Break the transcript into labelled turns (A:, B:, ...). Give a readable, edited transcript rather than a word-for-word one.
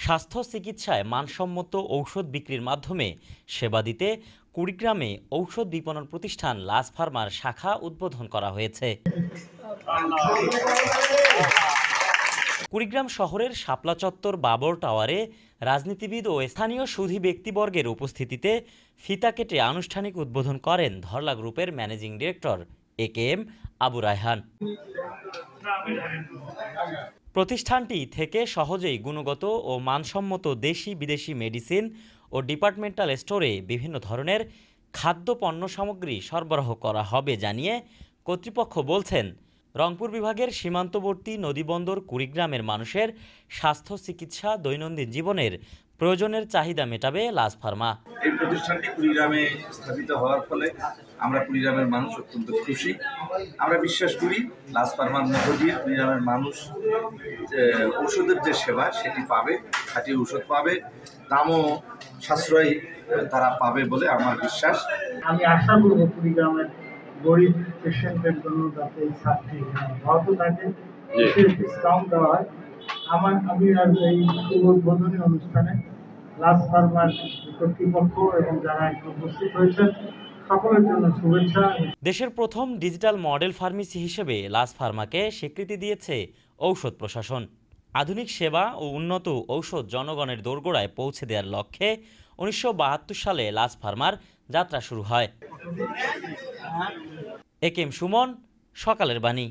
A: স্বাস্থ্য চিকিৎসায় মানসম্মত ঔষধ বিক্রির মাধ্যমে সেবা দিতে কুড়িগ্রামে ঔষধ বিপণন প্রতিষ্ঠান লাস ফার্মার শাখা উদ্বোধন করা হয়েছে। কুড়িগ্রাম শহরের শাপলা চত্বর বাবর টাওয়ারে রাজনীতিবিদ ও স্থানীয় সুধী ব্যক্তিবর্গের উপস্থিতিতে ফিতা কেটে আনুষ্ঠানিক উদ্বোধন করেন ধরলা গ্রুপের managing director AKM Abu Raihan. প্রতিষ্ঠানটি থেকে সহজেই গুণগত ও মানসম্মত দেশি বিদেশি মেডিসিন ও ডিপার্টমেন্টাল স্টোরে বিভিন্ন ধরনের খাদ্য পণ্য সামগ্রী সরবরাহ করা হবে জানিয়ে কর্তৃপক্ষ বলছেন, রংপুর বিভাগের সীমান্তবর্তী নদীবন্দর কুড়িগ্রামের মানুষের স্বাস্থ্য চিকিৎসা দৈনন্দিন জীবনের প্রয়োজনের চাহিদা মেটাবে লাস ফার্মা।
B: এই প্রতিষ্ঠানটি কুড়িগ্রামে স্থাপিত হওয়ার ফলে আমরা কুড়িগ্রামের মানুষ অত্যন্ত খুশি। আমরা বিশ্বাস করি লাস ফার্মার মধ্য দিয়ে কুড়িগ্রামের মানুষ ঔষধের যে সেবা সেটি পাবে, খাঁটি ঔষধ পাবে, দামও সাশ্রয়ী তারা পাবে বলে আমার বিশ্বাস।
C: আমি আশা করব কুড়িগ্রামের গরিব পেশেন্টের জন্য যাতে এই ছাড়টি অব্যাহত থাকে, ডিসকাউন্ট দেওয়া হয়। আমি আর এই উদ্বোধনী অনুষ্ঠানে লাস ফার্মার কর্তৃপক্ষ এবং যারা উপস্থিত হয়েছেন সকলের জন্য শুভেচ্ছা।
A: দেশের প্রথম ডিজিটাল মডেল ফার্মেসি হিসেবে লাস ফার্মাকে স্বীকৃতি দিয়েছে ঔষধ প্রশাসন। আধুনিক সেবা ও উন্নত ঔষধ জনগণের দোরগোড়ায় পৌঁছে দেওয়ার লক্ষ্যে 1972 সালে লাস ফার্মার যাত্রা শুরু হয়। AKM সুমন, সকালের বাণী।